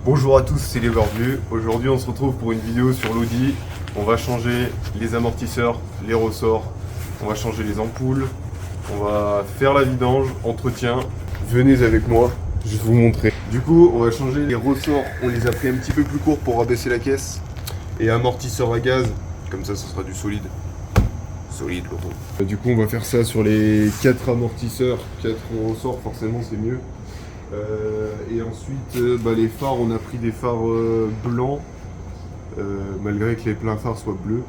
Bonjour à tous, c'est les Barbus. Aujourd'hui on se retrouve pour une vidéo sur l'Audi. On va changer les amortisseurs, les ressorts, on va changer les ampoules, on va faire la vidange, entretien. Venez avec moi, je vais vous montrer. Du coup on va changer les ressorts, on les a pris un petit peu plus courts pour rabaisser la caisse. Et amortisseur à gaz, comme ça sera du solide. Solide le rond. Du coup on va faire ça sur les 4 amortisseurs, 4 ressorts, forcément c'est mieux. Et ensuite, les phares, on a pris des phares blancs, malgré que les pleins phares soient bleus.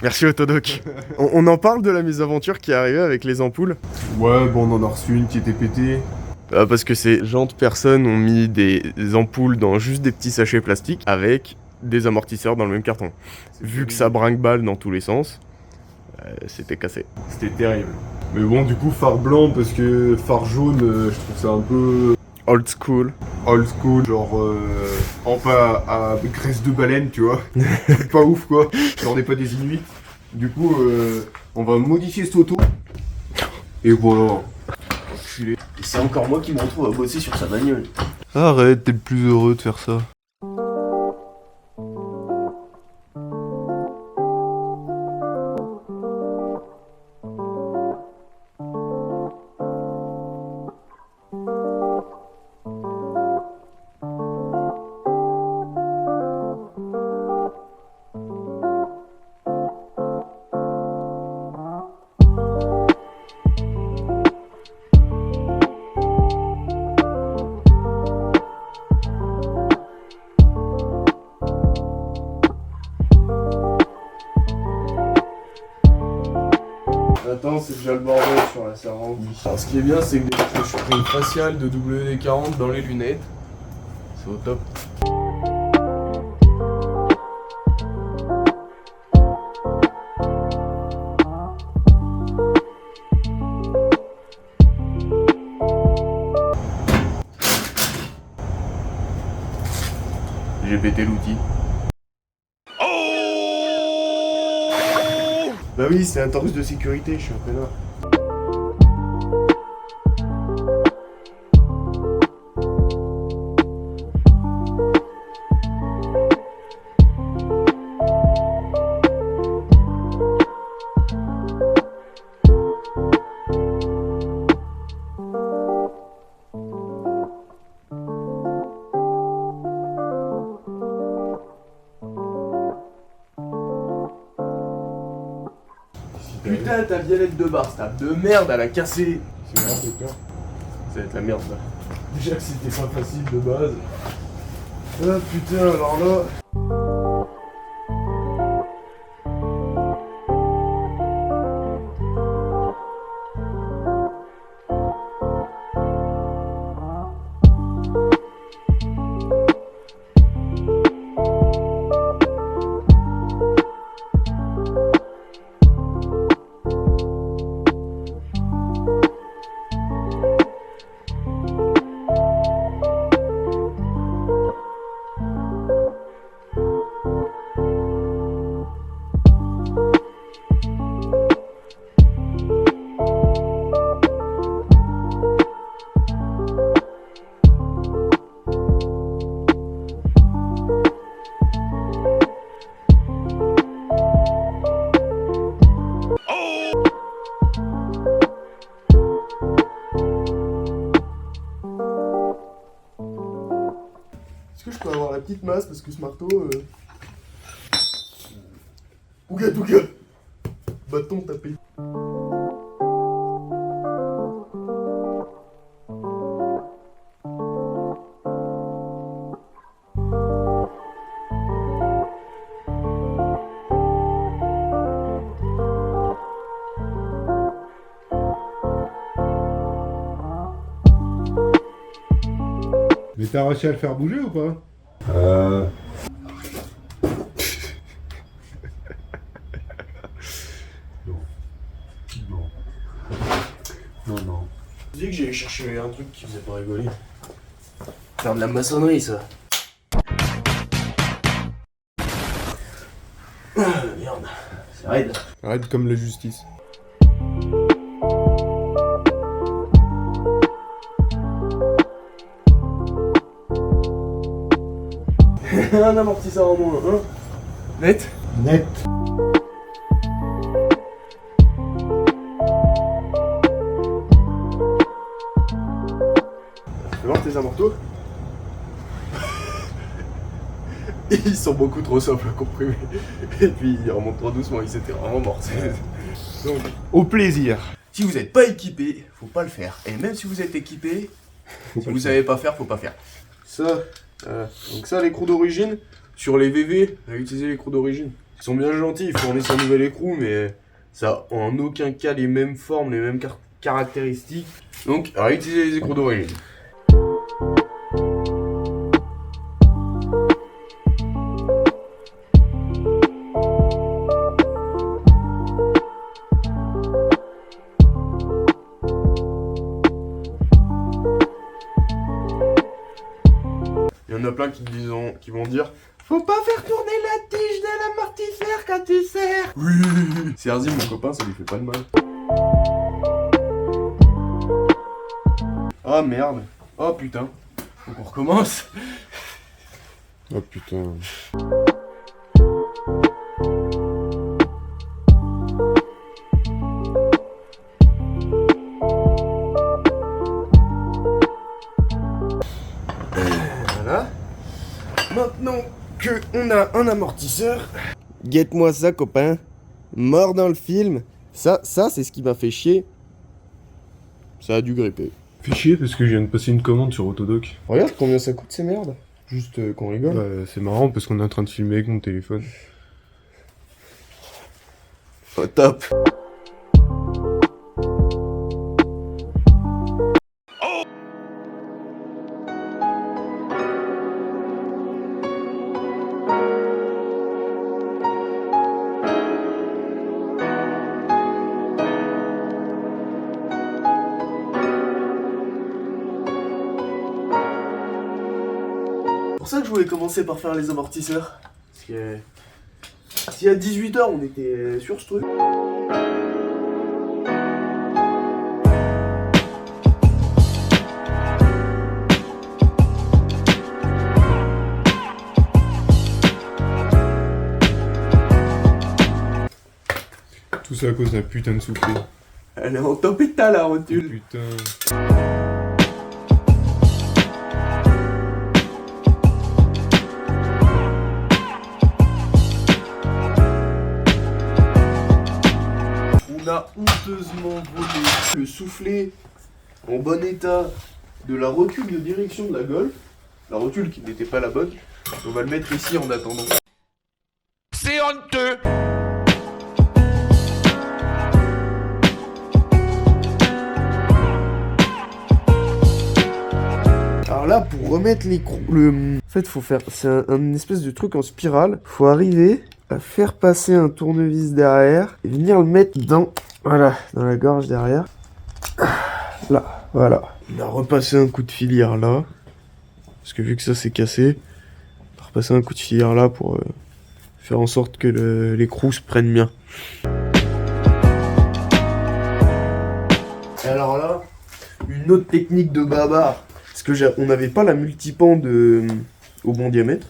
Merci Autodoc. on en parle de la mésaventure qui est arrivée avec les ampoules? Ouais, bon, on en a reçu une qui était pétée. Parce que ces gentes personnes ont mis des ampoules dans juste des petits sachets plastiques avec des amortisseurs dans le même carton. Vu que ça brinque-balle dans tous les sens, c'était cassé. C'était terrible. Mais bon, du coup, phare blanc, parce que phare jaune, je trouve ça un peu Old school. old school, genre pas à graisse de baleine, tu vois. Pas ouf, quoi. Genre, on n'est pas des Inuits. Du coup, on va modifier cette auto. Et voilà. Enculé. Et c'est encore moi qui me retrouve à bosser sur sa bagnole. Arrête, t'es le plus heureux de faire ça. Attends, c'est déjà le bordel sur la servante. Alors, ce qui est bien, c'est que je suis pris une faciale de WD-40 dans les lunettes. C'est au top. J'ai pété l'outil. Bah oui, c'est un torse de sécurité, je suis un connard. Putain, ta violette de bar, table de merde, elle a cassé. C'est vraiment peur. Ça va être la merde là. Déjà que c'était pas facile de base. Ah putain, alors là. Est-ce que je peux avoir la petite masse parce que ce marteau. Ouga douga. Bâton tapé. Mais t'as réussi à le faire bouger ou pas? Non. Je dis que j'allais chercher un truc qui faisait pas rigoler. Faire de la maçonnerie, ça. Merde, c'est raide. Arrête comme la justice. Un amortisseur en moins, hein. Net. Net. Fais voir tes amortos. Ils sont beaucoup trop simples à comprimer. Et puis ils remontent trop doucement, ils étaient vraiment morts. Donc, Au plaisir. si vous n'êtes pas équipé, faut pas le faire. Et même si vous êtes équipé, si vous savez pas faire, faut pas faire. Ça, donc ça, l'écrou d'origine. Sur les VV, réutiliser l'écrou d'origine. Ils sont bien gentils, ils fournissent un nouvel écrou, mais ça a en aucun cas les mêmes formes, les mêmes caractéristiques. Donc, réutiliser les écrous d'origine. Il y en a plein qui vont dire faut pas faire tourner la tige de l'amortisseur quand tu serres. Oui. Serzi, mon copain, ça lui fait pas de mal. Ah merde. Oh putain. Faut qu'on recommence. Oh putain. Voilà. Maintenant que on a un amortisseur, Guette-moi ça, copain. Mort dans le film. Ça c'est ce qui m'a fait chier. Ça a dû gripper. Fais chier parce que je viens de passer une commande sur Autodoc. regarde combien ça coûte ces merdes. Juste qu'on rigole. Bah, c'est marrant parce qu'on est en train de filmer avec mon téléphone. Oh, top. C'est pour ça que je voulais commencer par faire les amortisseurs. Parce que si à 18h on était sur ce truc. Tout ça à cause d'un putain de soufflet. Elle est en top état la Oh, rotule. putain. On a honteusement volé le soufflet en bon état de la rotule de direction de la Golf. La rotule qui n'était pas la bonne. On va le mettre ici en attendant. C'est honteux. Alors là, pour remettre l'écrou, en fait, faut faire, c'est un espèce de truc en spirale. Faut arriver à faire passer un tournevis derrière et venir le mettre dans, voilà, dans la gorge derrière. Là, voilà. On a repassé un coup de filière là, parce que vu que ça c'est cassé, on a repassé un coup de filière là pour faire en sorte que l'écrou se prenne bien. Et alors là, une autre technique de baba. Parce que on n'avait pas la multipan au bon diamètre.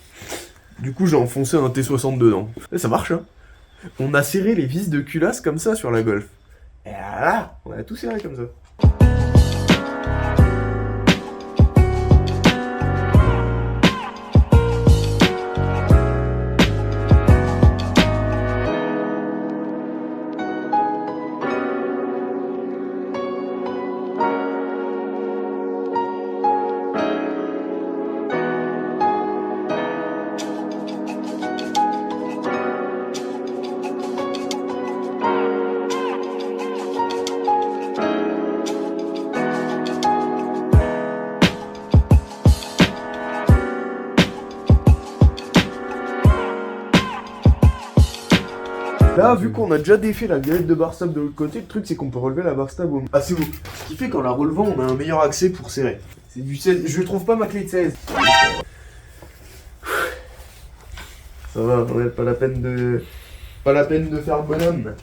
Du coup, j'ai enfoncé un T60 dedans. Et ça marche, hein. On a serré les vis de culasse comme ça sur la Golf. Et là, on a tout serré comme ça. Là, vu qu'on a déjà défait la galette de bar stable de l'autre côté, le truc c'est qu'on peut relever la bar stable assez haut. Ce qui fait qu'en la relevant, on a un meilleur accès pour serrer. C'est du 16. Je trouve pas ma clé de 16. Ça va, ouais, pas la peine de faire bonhomme.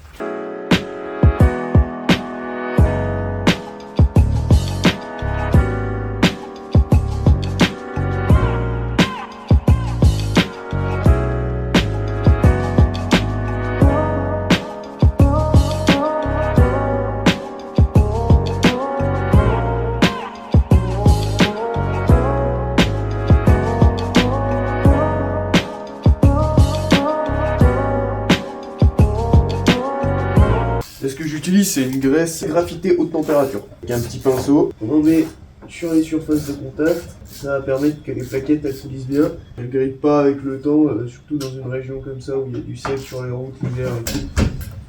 utilise, c'est une graisse graphitée haute température. Avec un petit pinceau, on en met sur les surfaces de contact. Ça va permettre que les plaquettes elles coulissent bien. Elles ne grillent pas avec le temps, surtout dans une région comme ça où il y a du sec sur les routes l'hiver et tout.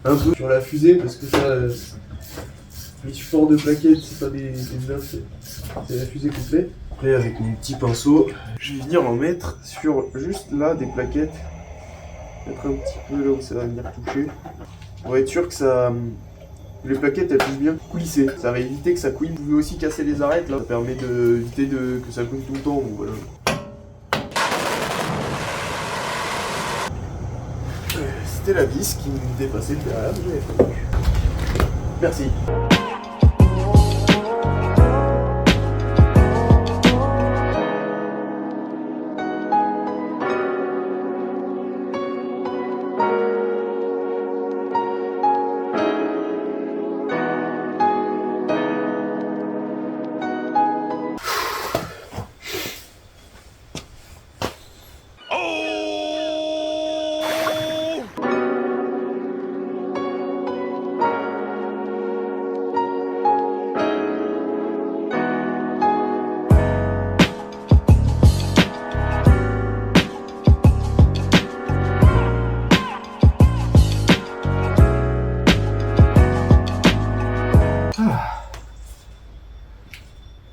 Un peu sur la fusée parce que ça, les supports de plaquettes c'est pas des œufs, c'est la fusée complète. Après avec mon petit pinceau, je vais venir en mettre sur juste là des plaquettes. Mettre un petit peu là où ça va venir toucher. Pour être sûr que ça... les plaquettes elles puissent bien coulisser. Ça va éviter que ça couine. Vous pouvez aussi casser les arêtes là. Ça permet d'éviter que ça couine tout le temps. Donc, voilà. C'était la vis qui me dépassait le derrière. J'avais pas vu. Merci.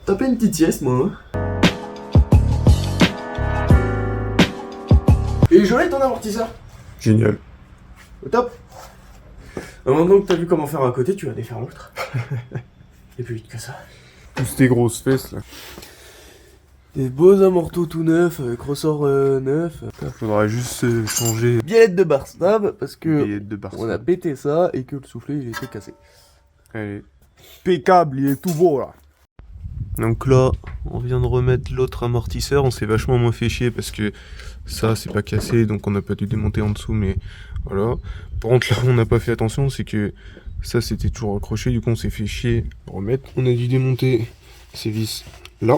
Tapé une petite sieste, moi. Et joli ton amortisseur. Génial. Au top. Maintenant que t'as vu comment faire un côté, tu vas défaire l'autre. Et plus vite que ça. Tous tes grosses fesses là. Des beaux amortos tout neufs, avec ressort neuf. Faudra juste changer Biellette de Barstab, parce que les de Barcelone. on a pété ça et que le soufflet il était cassé. Allez. Impeccable, il est tout beau là. Donc là, on vient de remettre l'autre amortisseur, on s'est vachement moins fait chier parce que ça c'est pas cassé donc on n'a pas dû démonter en dessous mais voilà. Par contre là on n'a pas fait attention, c'est que ça c'était toujours accroché, du coup on s'est fait chier à remettre. On a dû démonter ces vis là,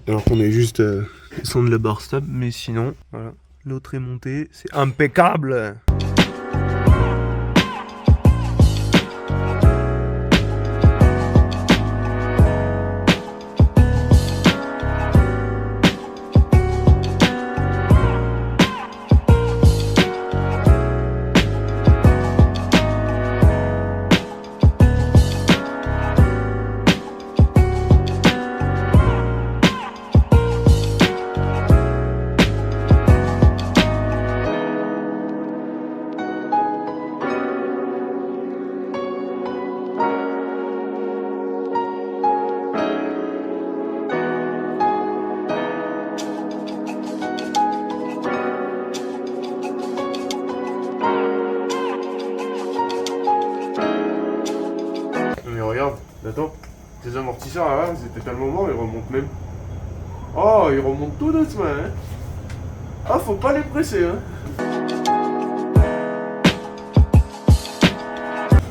alors qu'on est juste descendre la barre stable, mais sinon voilà, l'autre est monté, c'est impeccable. Mais regarde, attends, tes amortisseurs là, c'était tellement mort, ils remontent même. Oh, ils remontent tout doucement, hein. Ah, faut pas les presser, hein.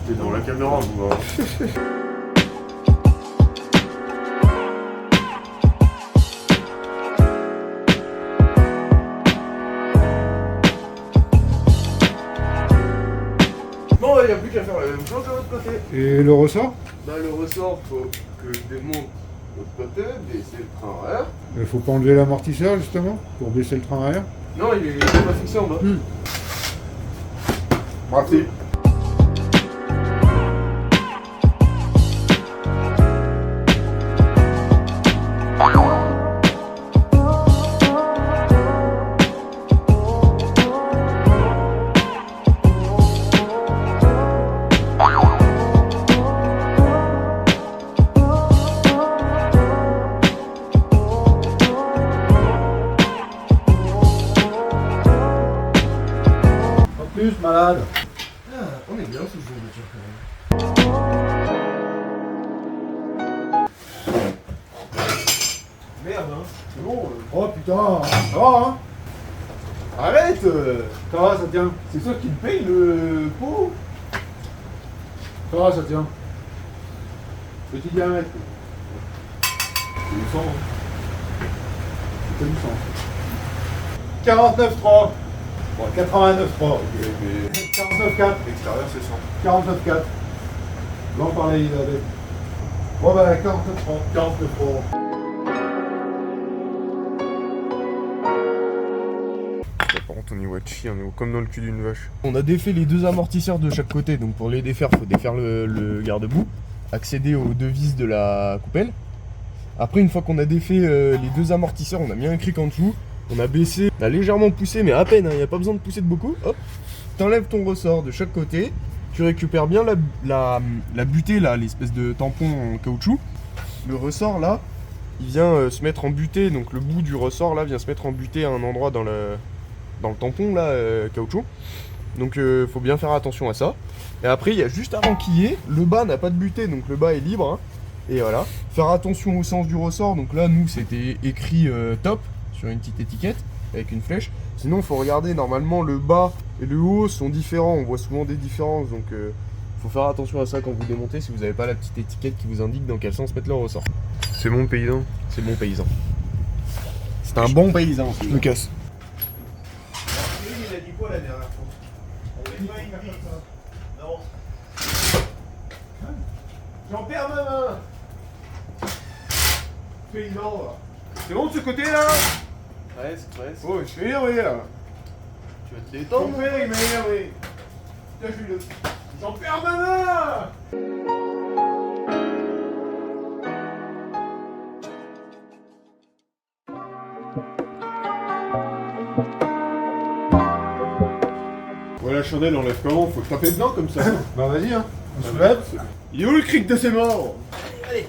T'es dans la caméra, vous, hein. Bon, il n'y a plus qu'à faire la même chose de l'autre côté. Et le ressort? Bah, le ressort, faut que je démonte de l'autre côté, baisser le train arrière. Il faut pas enlever l'amortisseur justement pour baisser le train arrière. Non, il est pas fixé en bas. Parti. Plus malade. Ah, on est bien sous ce genre de voiture quand même. Merde, hein. C'est bon. Oh putain. Ça va hein? Arrête Ça va, ça tient. C'est toi qui me paye le pot. Ça va, ça tient. Petit diamètre. C'est du sang. C'est du sang. 49,3. Bon, 89,3. Ok, mais 49,4. L'extérieur c'est 100. 49,4. Va en parler Elisabeth. Bon bah 49 francs. 49 francs. Par contre, on y voit de chier, on est comme dans le cul d'une vache. On a défait les deux amortisseurs de chaque côté, donc pour les défaire, faut défaire le garde-boue, accéder aux deux vis de la coupelle. Après, une fois qu'on a défait les deux amortisseurs, on a mis un cric en dessous, on a baissé, on a légèrement poussé, mais à peine, il n'y a pas besoin de pousser de beaucoup. Hop, t'enlèves ton ressort de chaque côté, tu récupères bien la butée, là, l'espèce de tampon en caoutchouc. Le ressort, là, il vient se mettre en butée, donc le bout du ressort, là, vient se mettre en butée à un endroit dans le tampon là, caoutchouc. Donc faut bien faire attention à ça. Et après il y a juste à renquiller. Le bas n'a pas de butée, donc le bas est libre. Hein. Et voilà. Faire attention au sens du ressort. Donc là nous c'était écrit top sur une petite étiquette avec une flèche. Sinon il faut regarder, normalement le bas et le haut sont différents. On voit souvent des différences. Donc faut faire attention à ça quand vous démontez si vous n'avez pas la petite étiquette qui vous indique dans quel sens mettre le ressort. C'est mon paysan. C'est bon paysan. C'est un bon paysan. Je me casse. Il a dit quoi la dernière fois? On va pas y faire comme ça. Non. J'en perds ma main. Paysan là. C'est bon de ce côté là? Presque. Oh, je suis énervé là. Tu vas te Ton détendre. père il m'a énervé. Tiens, je suis le... J'en perds ma main. Voilà, la chandelle, on lève comment? Faut taper dedans comme ça. Bah vas-y hein. On se lève. Il est où le cric de ses morts? Allez, vite.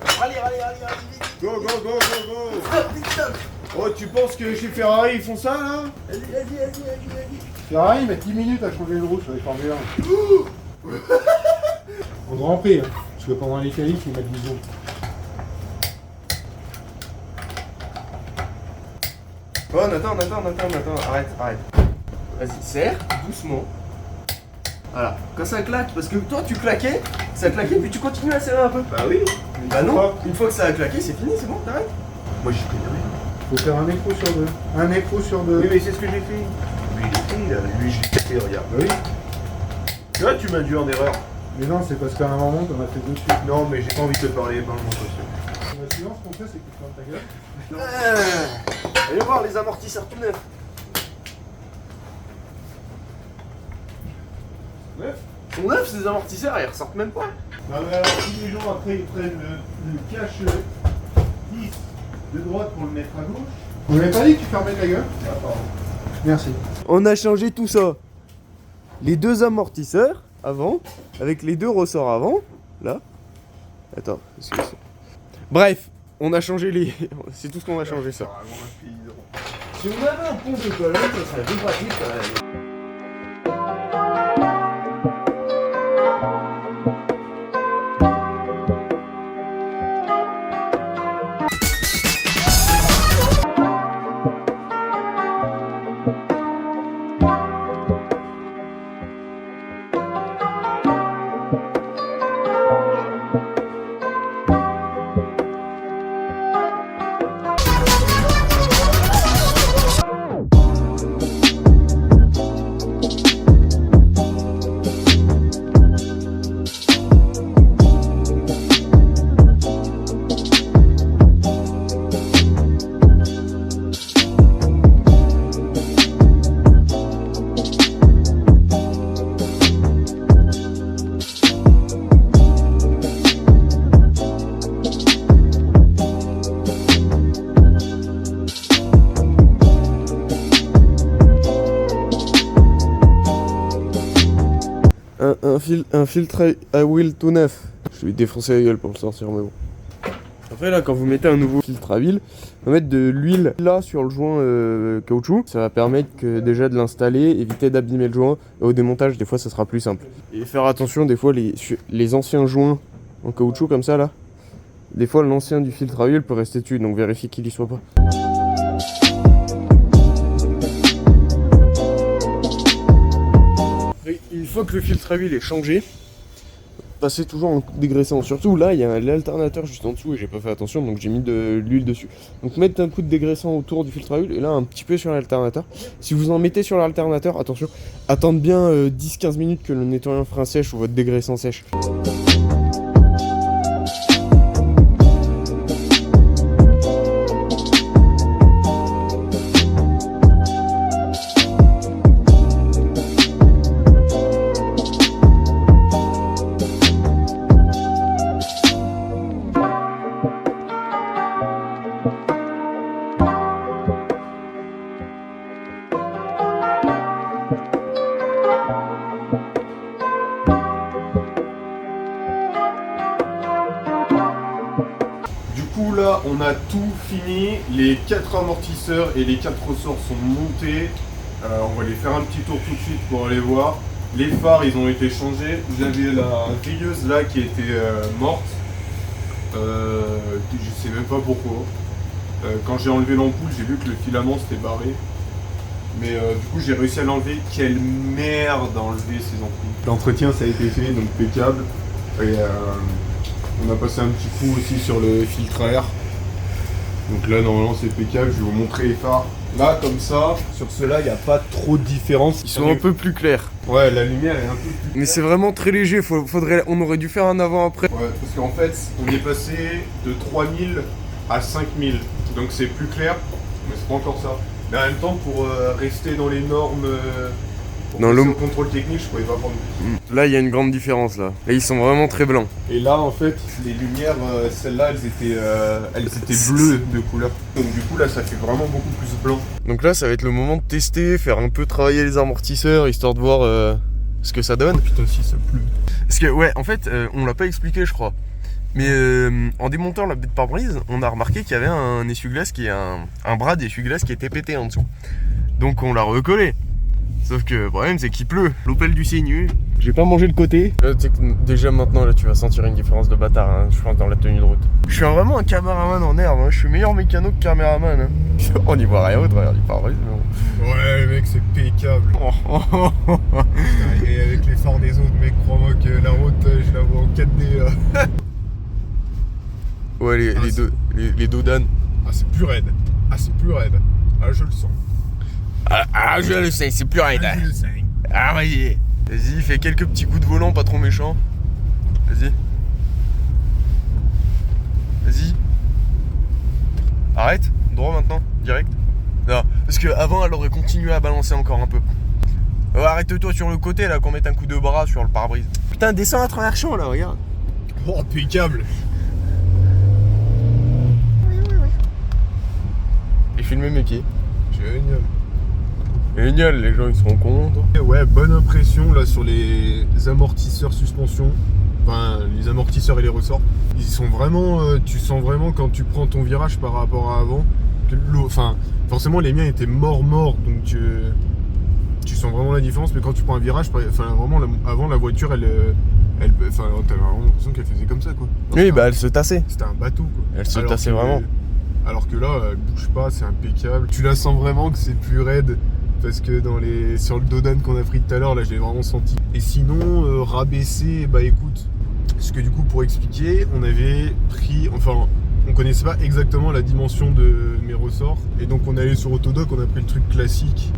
Go, go, go, go, go. Oh, tu penses que chez Ferrari ils font ça là? Vas-y. Ferrari, ils mettent 10 minutes à changer le rouge sur les Formule 1. Au Grand Prix, hein. Parce que pendant les qualifs, ils mettent 10 secondes. Oh, attends, arrête. Vas-y, serre, doucement. Voilà, quand ça claque, parce que toi tu claquais, ça claquait, puis tu continues à serrer un peu. Bah oui. Bah non, une fois que ça a claqué, c'est fini, c'est bon, t'arrêtes. Moi j'y connais rien. Faut faire un écrou sur deux. Un écrou sur deux. Oui, mais c'est ce que j'ai fait. Lui, il est pris, là. Lui, je l'ai cassé, regarde. Bah oui. Tu vois, tu m'as dû en erreur. Mais non, c'est parce qu'à un moment, t'en as fait deux dessus. Non, mais j'ai pas envie de te parler, parle-moi pas. La silence qu'on fait, c'est que tu fermes ta gueule. Allez voir les amortisseurs tout neufs. Neuf? Ils sont neufs ces amortisseurs, ils ressortent même pas. Non, mais alors, si les gens après ils prennent le cache 10 de droite pour le mettre à gauche. Vous m'avez pas dit que tu fermais ta gueule? Ah, pardon. Merci. On a changé tout ça. Les deux amortisseurs avant, avec les deux ressorts avant, là. Attends, qu'est-ce que c'est? Bref, on a changé les... C'est tout ce qu'on a changé ça. Si on avait un pont de toilette, ça serait plus pratique quand même. Un filtre à huile tout neuf. Je vais défoncer la gueule pour le sortir, mais bon. Après là, quand vous mettez un nouveau filtre à huile, on va mettre de l'huile là sur le joint caoutchouc. Ça va permettre que déjà de l'installer, éviter d'abîmer le joint. Et au démontage, des fois, ça sera plus simple. Et faire attention, des fois, les anciens joints en caoutchouc comme ça là, des fois l'ancien du filtre à huile peut rester dessus, donc vérifiez qu'il y soit pas. Une fois que le filtre à huile est changé, passez toujours en dégraissant. Surtout là, il y a l'alternateur juste en dessous et j'ai pas fait attention, donc j'ai mis de l'huile dessus. Donc mettez un coup de dégraissant autour du filtre à huile et là un petit peu sur l'alternateur. Si vous en mettez sur l'alternateur, attention, attendez bien 10-15 minutes que le nettoyant frein sèche ou votre dégraissant sèche. là, on a tout fini. Les 4 amortisseurs et les 4 ressorts sont montés. On va les faire un petit tour tout de suite pour aller voir. Les phares, ils ont été changés. Vous avez la veilleuse là qui était morte. Je sais même pas pourquoi. Quand j'ai enlevé l'ampoule, j'ai vu que le filament s'était barré. Mais du coup, j'ai réussi à l'enlever. Quelle merde d'enlever ces ampoules. L'entretien, ça a été fait, donc impeccable. Et on a passé un petit coup aussi sur le filtre à air. Donc là, normalement, c'est impeccable. Je vais vous montrer les phares. Là, comme ça, sur ceux-là, il n'y a pas trop de différence. Ils sont un peu plus clairs. Ouais, la lumière est un peu plus... Mais c'est vraiment très léger, on aurait dû faire un avant-après. Ouais, parce qu'en fait, on est passé de 3000 à 5000. Donc c'est plus clair, mais c'est pas encore ça. Mais en même temps, pour rester dans les normes, pour dans le le contrôle technique, je pouvais pas prendre plus. Là, il y a une grande différence là. Là, ils sont vraiment très blancs. Et là, en fait, les lumières, celles-là, elles étaient bleues de couleur. Donc du coup, là, ça fait vraiment beaucoup plus blanc. Donc là, ça va être le moment de tester, faire un peu travailler les amortisseurs, histoire de voir ce que ça donne. Putain, si ça pleut. Parce que, ouais, en fait, on l'a pas expliqué, je crois. Mais en démontant la baie de pare-brise, on a remarqué qu'il y avait un essuie-glace un bras d'essuie-glace qui était pété en dessous. Donc on l'a recollé. Sauf que le problème c'est qu'il pleut. L'Opel du Seigneur. J'ai pas mangé le côté. Déjà maintenant là tu vas sentir une différence de bâtard, hein, je pense, dans la tenue de route. Je suis vraiment un caméraman en herbe, hein. Je suis meilleur mécano que caméraman. Hein. On n'y voit rien au travers du pare-brise. Ouais mec, c'est impeccable. Et avec les phares des autres, mec, crois-moi que la route, je la vois en 4D là. Ouais, les dodanes. Ah, c'est plus raide. Ah, c'est plus raide. Ah, je le sens. Ah, je le sais, c'est plus raide. Ah, je le sens. Ah, voyez. Vas-y, fais quelques petits coups de volant, pas trop méchants. Vas-y. Vas-y. Arrête. Droit maintenant, direct. Non, parce que avant elle aurait continué à balancer encore un peu. Arrête-toi sur le côté là, qu'on mette un coup de bras sur le pare-brise. Putain, descends à travers champ là, regarde. Oh, impeccable. J'ai filmé mes pieds. Génial. Génial, les gens ils seront contents. Ouais, bonne impression là sur les amortisseurs suspension. Enfin, les amortisseurs et les ressorts. Ils sont vraiment. Tu sens vraiment quand tu prends ton virage par rapport à avant. Enfin, forcément, les miens étaient morts. Donc, tu sens vraiment la différence. Mais quand tu prends un virage, enfin, vraiment, avant la voiture, enfin, t'avais vraiment l'impression qu'elle faisait comme ça, quoi. Oui, bah elle se tassait. C'était un bateau, quoi. Elle se tassait vraiment. Alors que là, elle bouge pas, c'est impeccable. Tu la sens vraiment que c'est plus raide. Parce que sur le Dodan qu'on a pris tout à l'heure, là, je l'ai vraiment senti. Et sinon, rabaisser, bah écoute, parce que du coup, pour expliquer, on avait pris, enfin, on connaissait pas exactement la dimension de mes ressorts. Et donc, on est allé sur Autodoc, on a pris le truc classique.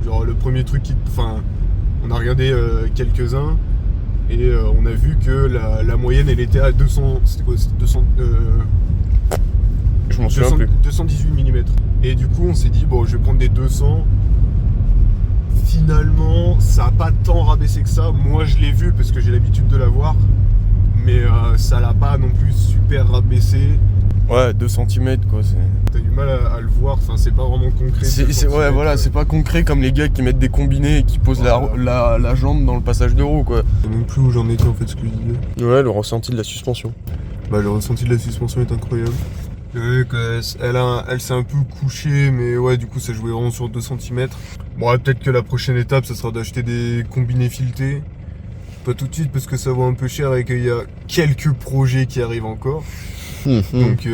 Genre, le premier truc enfin, on a regardé quelques-uns. Et on a vu que la moyenne, elle était à 200, c'était quoi, c'était 200, je m'en souviens plus. 218 mm. Et du coup, on s'est dit, bon, je vais prendre des 200. Finalement, ça n'a pas tant rabaissé que ça. Moi, je l'ai vu parce que j'ai l'habitude de la voir. Mais ça l'a pas non plus super rabaissé. Ouais, 2 cm quoi. T'as du mal à le voir, enfin, c'est pas vraiment concret. Ouais, voilà, c'est pas concret comme les gars qui mettent des combinés et qui posent la jambe dans le passage de roue, quoi. Je sais même plus où j'en étais en fait, ce que je disais. Ouais, le ressenti de la suspension. Bah, le ressenti de la suspension est incroyable. Elle s'est un peu couchée, mais ouais, du coup, ça jouait vraiment sur 2 cm. Bon, ouais, peut-être que la prochaine étape, ça sera d'acheter des combinés filetés. Pas tout de suite parce que ça vaut un peu cher et qu'il y a quelques projets qui arrivent encore. Donc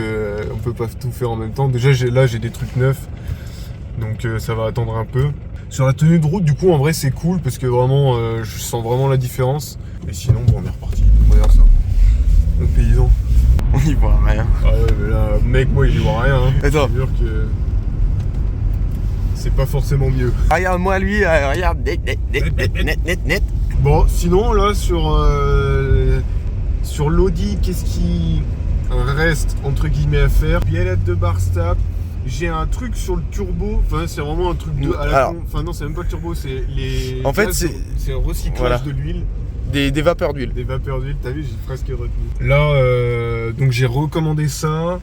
on peut pas tout faire en même temps. Déjà j'ai des trucs neufs, donc ça va attendre un peu. Sur la tenue de route, du coup, en vrai c'est cool parce que vraiment je sens vraiment la différence. Et sinon, bon, on est reparti. Regarde ça, le paysan. On y voit rien. Ah ouais, mais là, mec, moi j'y vois rien. Hein. Attends. C'est sûr que c'est pas forcément mieux. Regarde-moi lui, regarde, net. Bon, sinon là sur l'Audi, qu'est-ce qui reste entre guillemets à faire? Biellette de bar stable. J'ai un truc sur le turbo. Enfin, c'est vraiment un truc de. Enfin, non, c'est même pas le turbo, c'est les. En fait, c'est un recyclage de l'huile. Des vapeurs d'huile. Des vapeurs d'huile, t'as vu, j'ai presque retenu. Là, donc j'ai recommandé ça.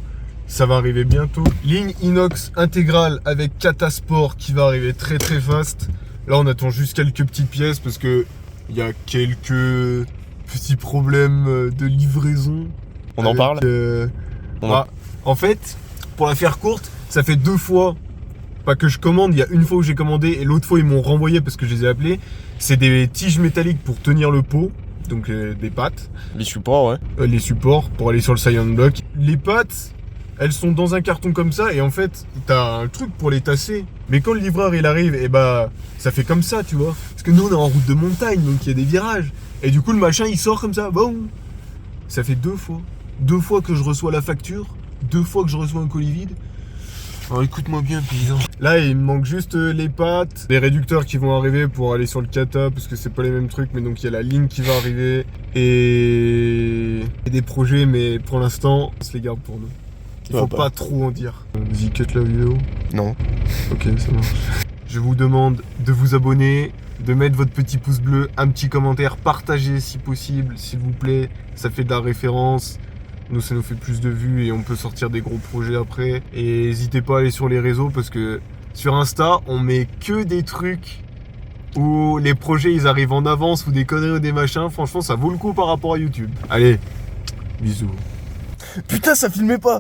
Ça va arriver bientôt. Ligne inox intégrale avec Catasport qui va arriver très très fast. Là, on attend juste quelques petites pièces parce que il y a quelques petits problèmes de livraison. On en parle En fait, pour la faire courte, ça fait 2 fois, pas que je commande, il y a une fois où j'ai commandé et l'autre fois ils m'ont renvoyé parce que je les ai appelés. C'est des tiges métalliques pour tenir le pot, donc des pattes. Les supports, ouais. Les supports pour aller sur le Scion Block. Les pattes, elles sont dans un carton comme ça et en fait, t'as un truc pour les tasser. Mais quand le livreur il arrive, et bah ça fait comme ça, tu vois. Parce que nous on est en route de montagne, donc il y a des virages. Et du coup le machin il sort comme ça, boum. Ça fait 2 fois. 2 fois que je reçois la facture, 2 fois que je reçois un colis vide. Alors écoute-moi bien, paysan. Là, il me manque juste les pattes, les réducteurs qui vont arriver pour aller sur le kata, parce que c'est pas les mêmes trucs, mais donc il y a la ligne qui va arriver et des projets, mais pour l'instant, on se les garde pour nous. Il faut pas trop en dire. Vas-y, cut la vidéo. Non. Ok, ça marche. Je vous demande de vous abonner, de mettre votre petit pouce bleu, un petit commentaire, partagez si possible, s'il vous plaît. Ça fait de la référence. Nous, ça nous fait plus de vues et on peut sortir des gros projets après. Et n'hésitez pas à aller sur les réseaux parce que sur Insta, on met que des trucs où les projets ils arrivent en avance ou des conneries ou des machins. Franchement, ça vaut le coup par rapport à YouTube. Allez, bisous. Putain, ça filmait pas.